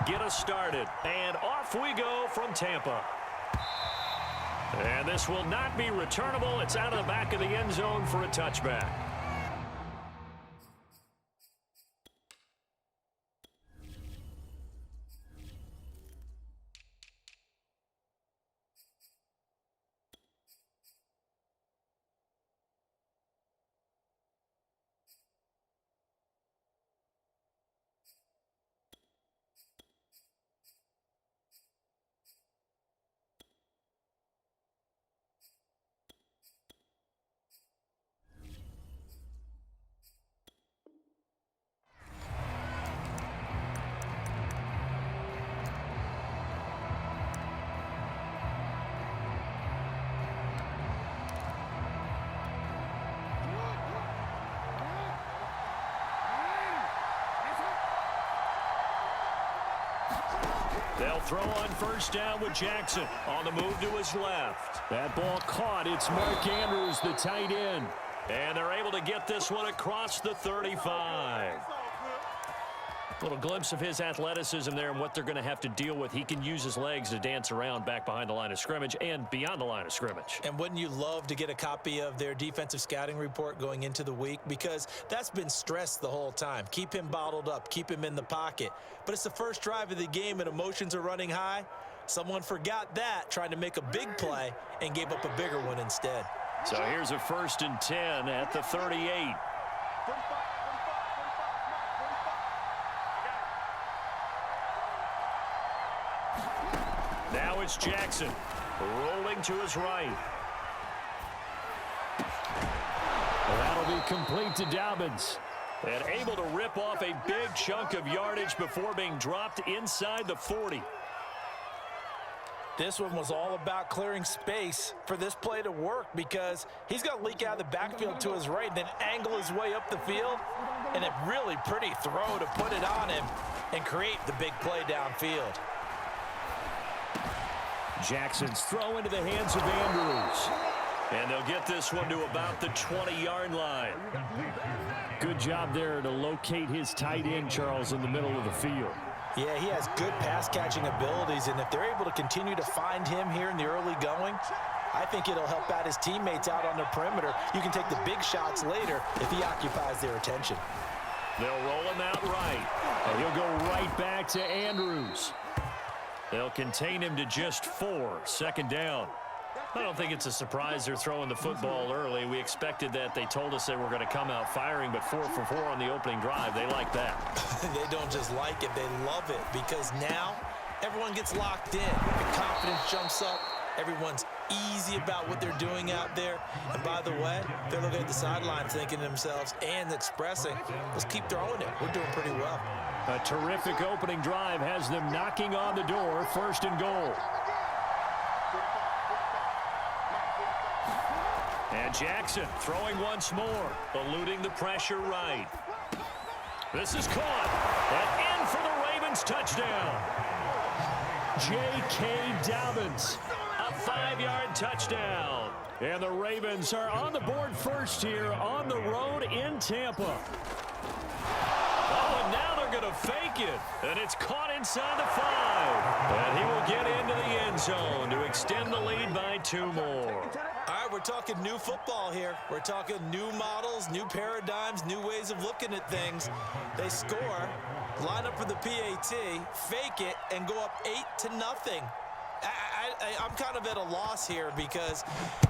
get us started. And off we go from Tampa. And this will not be returnable. It's out of the back of the end zone for a touchback. They'll throw on first down with Jackson on the move to his left. That ball caught. It's Mark Andrews, the tight end. And they're able to get this one across the 35. Little glimpse of his athleticism there and what they're going to have to deal with. He can use his legs to dance around back behind the line of scrimmage and beyond the line of scrimmage. And wouldn't you love to get a copy of their defensive scouting report going into the week? Because that's been stressed the whole time. Keep him bottled up. Keep him in the pocket. But it's the first drive of the game and emotions are running high. Someone forgot that, trying to make a big play, and gave up a bigger one instead. So here's a 1st and 10 at the 38. Now it's Jackson rolling to his right. That'll be complete to Dobbins. And able to rip off a big chunk of yardage before being dropped inside the 40. This one was all about clearing space for this play to work because he's going to leak out of the backfield to his right and then angle his way up the field. And a really pretty throw to put it on him and create the big play downfield. Jackson's throw into the hands of Andrews. And they'll get this one to about the 20-yard line. Good job there to locate his tight end, Charles, in the middle of the field. Yeah, he has good pass-catching abilities, and if they're able to continue to find him here in the early going, I think it'll help out his teammates out on the perimeter. You can take the big shots later if he occupies their attention. They'll roll him out right, and he'll go right back to Andrews. They'll contain him to just 4, 2nd down. I don't think it's a surprise they're throwing the football early. We expected that. They told us they were going to come out firing, but 4 for 4 on the opening drive. They like that. They don't just like it, they love it, because now everyone gets locked in. The confidence jumps up. Everyone's easy about what they're doing out there. And by the way, they're looking at the sideline thinking to themselves and expressing, let's keep throwing it. We're doing pretty well. A terrific opening drive has them knocking on the door, 1st and goal. And Jackson throwing once more, eluding the pressure right. This is caught, and in for the Ravens touchdown. J.K. Dobbins, a 5-yard touchdown. And the Ravens are on the board first here on the road in Tampa. Oh, and now they're going to fake it, and it's caught inside the 5. And he will get into the end zone to extend the lead by 2 more. All right, we're talking new football here. We're talking new models, new paradigms, new ways of looking at things. They score, line up for the PAT, fake it, and go up 8-0. I'm kind of at a loss here because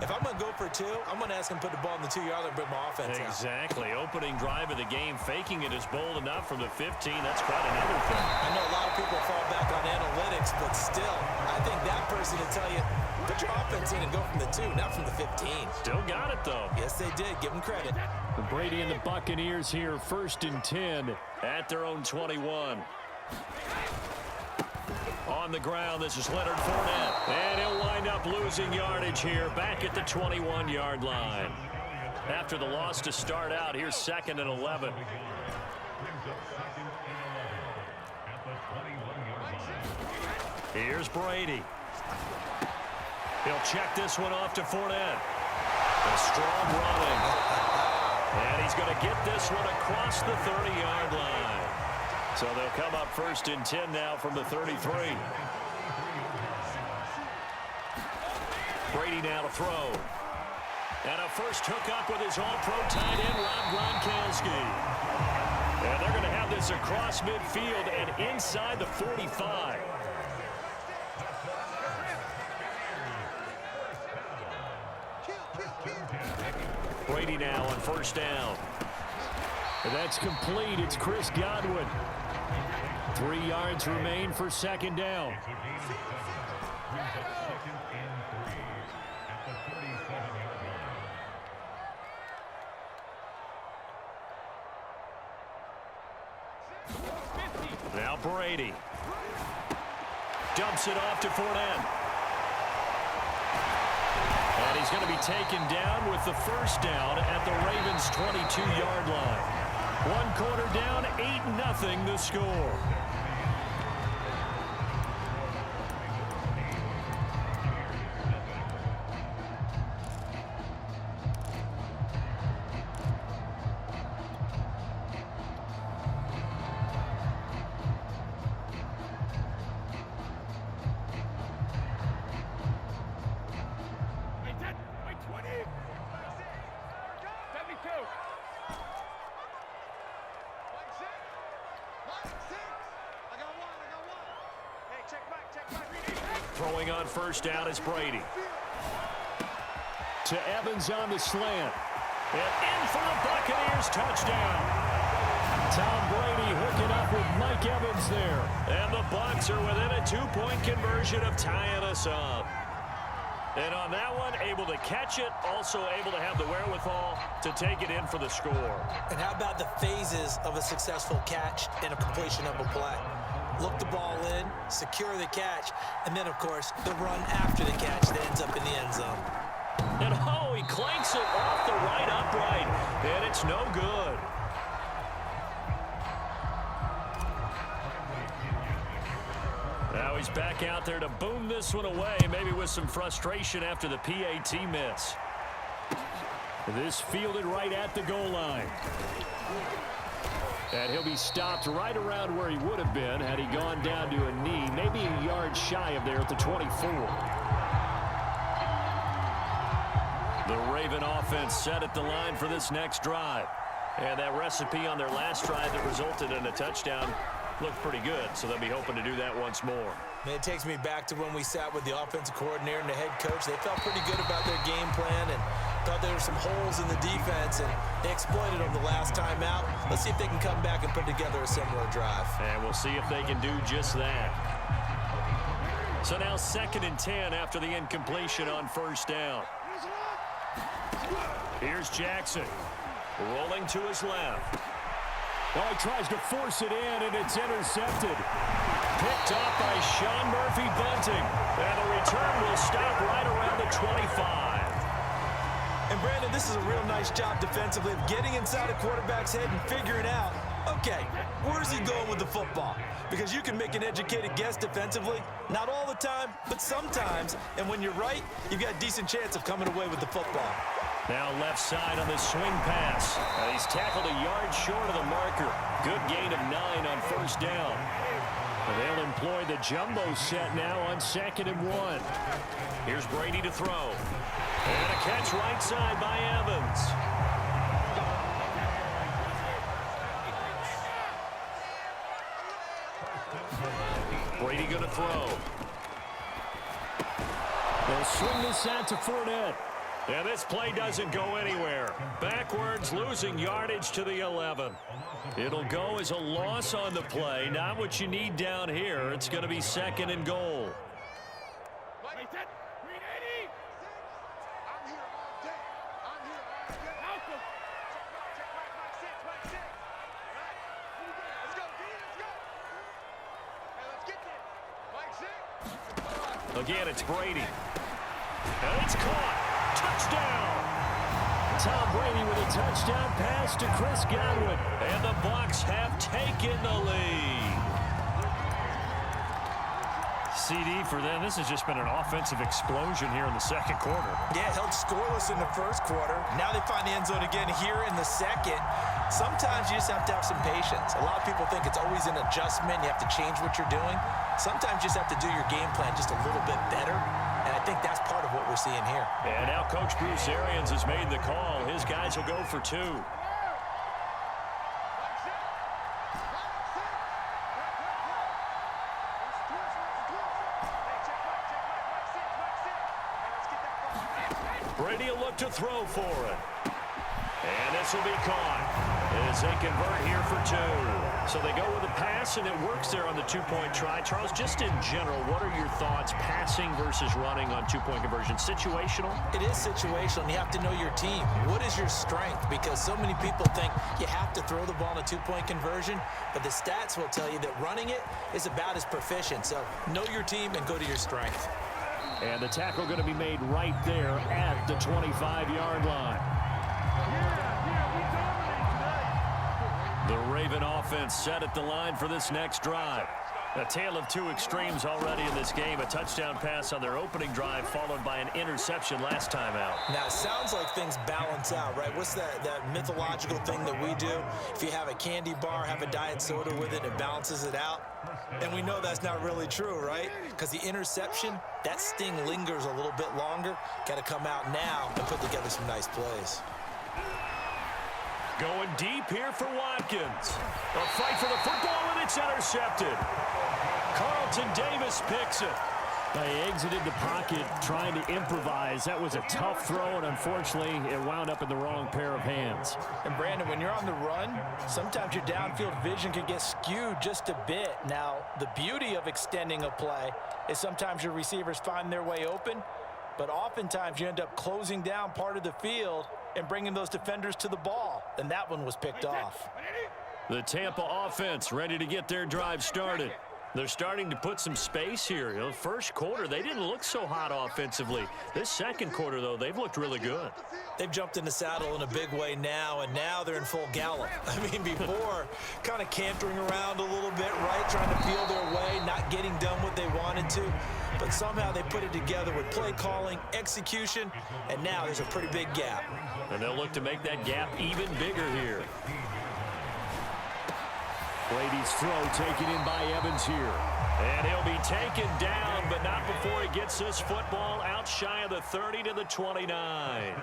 if I'm going to go for 2, I'm going to ask him to put the ball in the 2-yard line and bring my offense out. Exactly. Opening drive of the game, faking it is bold enough from the 15. That's quite another thing. I know a lot of people fall back on analytics, but still, I think that person will tell you, put your offense in and go from the 2, not from the 15. Still got it, though. Yes, they did. Give them credit. Brady and the Buccaneers here, 1st and 10 at their own 21. On the ground, this is Leonard Fournette. And he'll wind up losing yardage here back at the 21-yard line. After the loss to start out, here's 2nd and 11. Here's Brady. He'll check this one off to Fournette. A strong running. And he's going to get this one across the 30-yard line. So they'll come up 1st and 10 now from the 33. Brady now to throw. And a first hookup with his all-pro tight end, Rob Gronkowski. And they're going to have this across midfield and inside the 45. Brady now on 1st down. And that's complete. It's Chris Godwin. 3 yards remain for 2nd down. Now Brady. Dumps it off to Fournette. And he's going to be taken down with the 1st down at the Ravens' 22-yard line. 1 quarter down, 8-0 the score. Throwing on 1st down is Brady. To Evans on the slant. And in for the Buccaneers touchdown. Tom Brady hooking up with Mike Evans there. And the Bucs are within a 2-point conversion of tying us up. And on that one, able to catch it, also able to have the wherewithal to take it in for the score. And how about the phases of a successful catch and a completion of a play? Look the ball in, secure the catch, and then, of course, the run after the catch that ends up in the end zone. And, oh, he clanks it off the right upright, and it's no good. Now he's back out there to boom this one away, maybe with some frustration after the PAT miss. This fielded right at the goal line. And he'll be stopped right around where he would have been had he gone down to a knee, maybe a yard shy of there at the 24. The Raven offense set at the line for this next drive. And that recipe on their last drive that resulted in a touchdown looked pretty good, so they'll be hoping to do that once more. And it takes me back to when we sat with the offensive coordinator and the head coach. They felt pretty good about their game plan and thought there were some holes in the defense, and they exploited them the last time out. Let's see if they can come back and put together a similar drive. And we'll see if they can do just that. So now 2nd and 10 after the incompletion on 1st down. Here's Jackson. Rolling to his left. Oh, he tries to force it in, and it's intercepted. Picked up by Sean Murphy-Bunting. And the return will stop right around the 25. And, Brandon, this is a real nice job defensively of getting inside a quarterback's head and figuring out, okay, where's he going with the football? Because you can make an educated guess defensively. Not all the time, but sometimes. And when you're right, you've got a decent chance of coming away with the football. Now left side on the swing pass. He's tackled a yard short of the marker. Good gain of 9 on 1st down. They'll employ the jumbo set now on 2nd and 1. Here's Brady to throw. And a catch right side by Evans. Brady going to throw. They'll swing this out to Fournette. And this play doesn't go anywhere. Backwards, losing yardage to the 11. It'll go as a loss on the play. Not what you need down here. It's going to be 2nd and goal. Again, it's Brady. And it's caught. Touchdown! Tom Brady with a touchdown pass to Chris Godwin. And the Bucs have taken the lead. CD for them. This has just been an offensive explosion here in the second quarter. Yeah, held scoreless in the first quarter. Now they find the end zone again here in the second. Sometimes you just have to have some patience. A lot of people think it's always an adjustment. You have to change what you're doing. Sometimes you just have to do your game plan just a little bit better. And I think that's part of what we're seeing here. And now Coach Bruce Arians has made the call. His guys will go for 2. Brady will look to throw for it. And this will be caught as they convert here for 2. So they go with a pass, and it works there on the 2-point try. Charles, just in general, what are your thoughts passing versus running on 2-point conversion? Situational? It is situational, and you have to know your team. What is your strength? Because so many people think you have to throw the ball in a 2-point conversion, but the stats will tell you that running it is about as proficient. So know your team and go to your strength. And the tackle going to be made right there at the 25-yard line. The Raven offense set at the line for this next drive. A tale of 2 extremes already in this game. A touchdown pass on their opening drive, followed by an interception last time out. Now, it sounds like things balance out, right? What's that mythological thing that we do? If you have a candy bar, have a diet soda with it, it balances it out. And we know that's not really true, right? Because the interception, that sting lingers a little bit longer. Got to come out now and put together some nice plays. Going deep here for Watkins. A fight for the football, and it's intercepted. Carlton Davis picks it. They exited the pocket trying to improvise. That was a tough throw, and unfortunately, it wound up in the wrong pair of hands. And, Brandon, when you're on the run, sometimes your downfield vision can get skewed just a bit. Now, the beauty of extending a play is sometimes your receivers find their way open, but oftentimes you end up closing down part of the field and bringing those defenders to the ball, and that one was picked off. The Tampa offense ready to get their drive started. They're starting to put some space here. You know, first quarter, they didn't look so hot offensively. This second quarter, though, they've looked really good. They've jumped in the saddle in a big way now, and now they're in full gallop. I mean, before, kind of cantering around a little bit, right, trying to feel their way, not getting done what they wanted to. But somehow they put it together with play calling, execution, and now there's a pretty big gap. And they'll look to make that gap even bigger here. Brady's throw taken in by Evans here. And he'll be taken down, but not before he gets this football out shy of the 30 to the 29.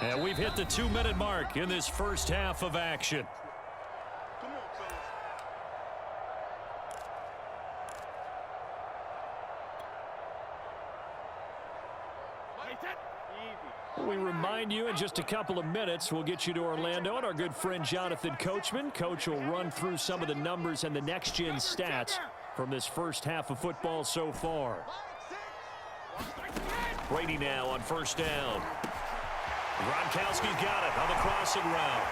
And we've hit the 2-minute mark in this first half of action. We remind you in just a couple of minutes, we'll get you to Orlando and our good friend Jonathan Coachman. Coach will run through some of the numbers and the next-gen stats from this first half of football so far. Brady now on first down. Gronkowski's got it on the crossing route.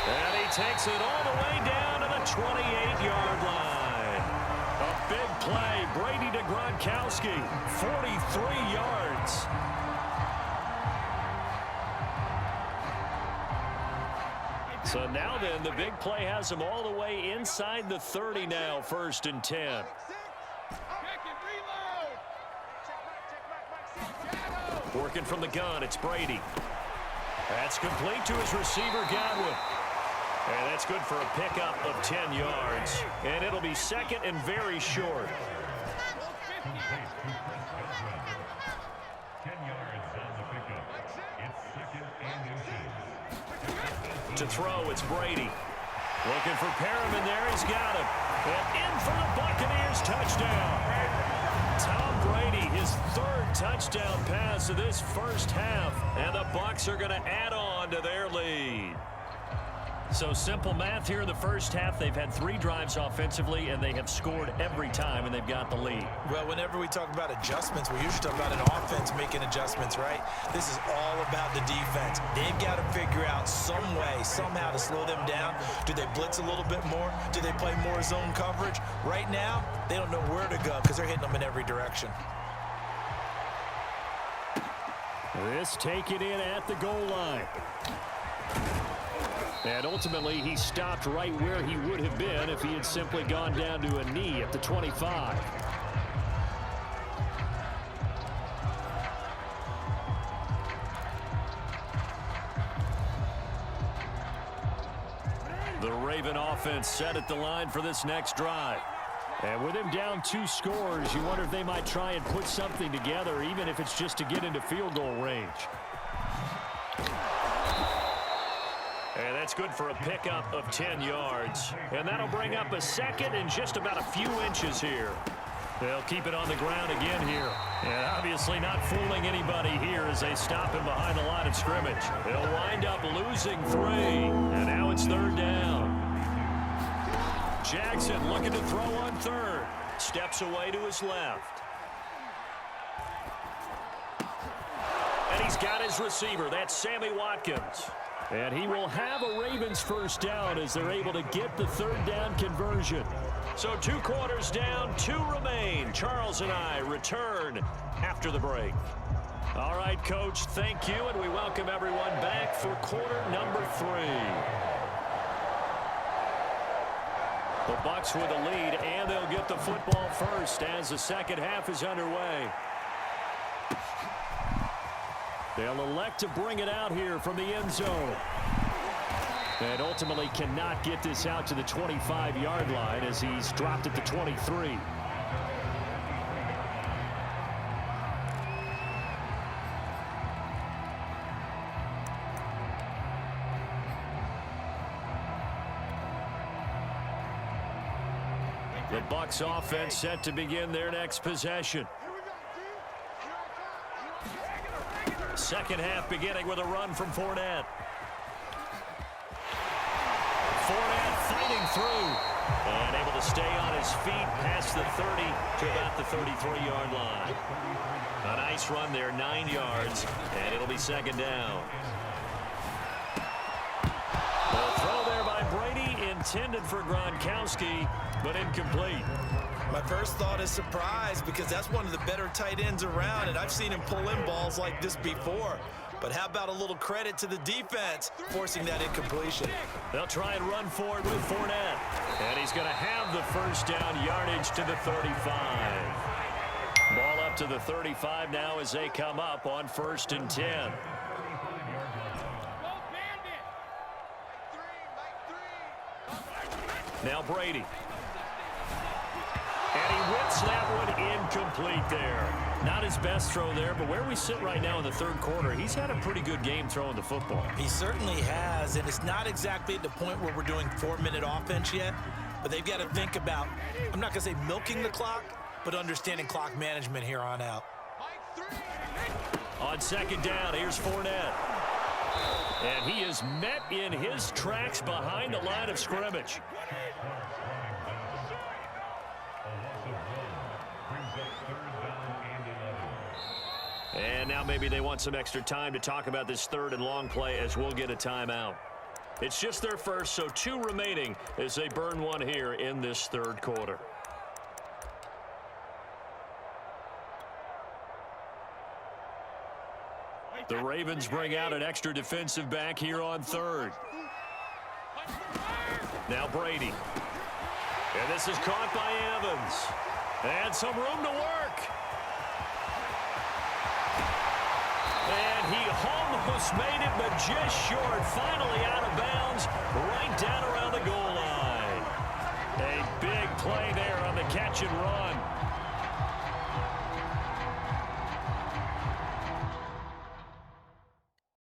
And he takes it all the way down to the 28-yard line. A big play. Brady to Gronkowski. 43 yards. So now then, the big play has him all the way inside the 30 now, 1st and 10. Working from the gun, it's Brady. That's complete to his receiver, Godwin. And that's good for a pickup of 10 yards. And it'll be 2nd and very short. 10 yards on the pickup. It's 2nd and 10. To throw, it's Brady. Looking for Perriman there. He's got him. And in for the Buccaneers touchdown. Tom Brady, his 3rd touchdown pass of this first half. And the Bucs are going to add on to their lead. So simple math here in the first half. They've had 3 drives offensively, and they have scored every time, and they've got the lead. Well, whenever we talk about adjustments, we usually talk about an offense making adjustments, right? This is all about the defense. They've got to figure out some way, somehow to slow them down. Do they blitz a little bit more? Do they play more zone coverage? Right now, they don't know where to go because they're hitting them in every direction. This taken in at the goal line. And ultimately, he stopped right where he would have been if he had simply gone down to a knee at the 25. The Raven offense set at the line for this next drive. And with him down 2 scores, you wonder if they might try and put something together, even if it's just to get into field goal range. And that's good for a pickup of 10 yards. And that'll bring up a second and just about a few inches here. They'll keep it on the ground again here. And obviously not fooling anybody here as they stop him behind the line of scrimmage. They'll wind up losing 3. And now it's 3rd down. Jackson looking to throw on 3rd. Steps away to his left. And he's got his receiver. That's Sammy Watkins. And he will have a Ravens first down as they're able to get the 3rd down conversion. So 2 quarters down, 2 remain. Charles and I return after the break. All right, Coach, thank you, and we welcome everyone back for quarter number 3. The Bucs with a lead, and they'll get the football first as the second half is underway. They'll elect to bring it out here from the end zone. And ultimately cannot get this out to the 25-yard line as he's dropped at the 23. The Bucs offense set to begin their next possession. Second half beginning with a run from Fournette. Fournette fighting through and able to stay on his feet past the 30 to about the 33-yard line. A nice run there, 9 yards, and it'll be 2nd down. The throw there by Brady intended for Gronkowski, but incomplete. My first thought is surprise because that's one of the better tight ends around, and I've seen him pull in balls like this before. But how about a little credit to the defense forcing that incompletion? They'll try and run forward with Fournette. And he's going to have the first down yardage to the 35. Ball up to the 35 now as they come up on 1st and 10. Now Brady. And he whips that one incomplete there. Not his best throw there, but where we sit right now in the 3rd quarter, he's had a pretty good game throwing the football. He certainly has, and it's not exactly at the point where we're doing 4-minute offense yet, but they've got to think about, I'm not going to say milking the clock, but understanding clock management here on out. On 2nd down, here's Fournette. And he is met in his tracks behind the line of scrimmage. And now maybe they want some extra time to talk about this 3rd and long play as we'll get a timeout. It's just their first, so 2 remaining as they burn one here in this 3rd quarter. The Ravens bring out an extra defensive back here on 3rd. Now Brady. And this is caught by Evans. And some room to work. And he almost made it, but just short. Finally out of bounds, right down around the goal line. A big play there on the catch and run.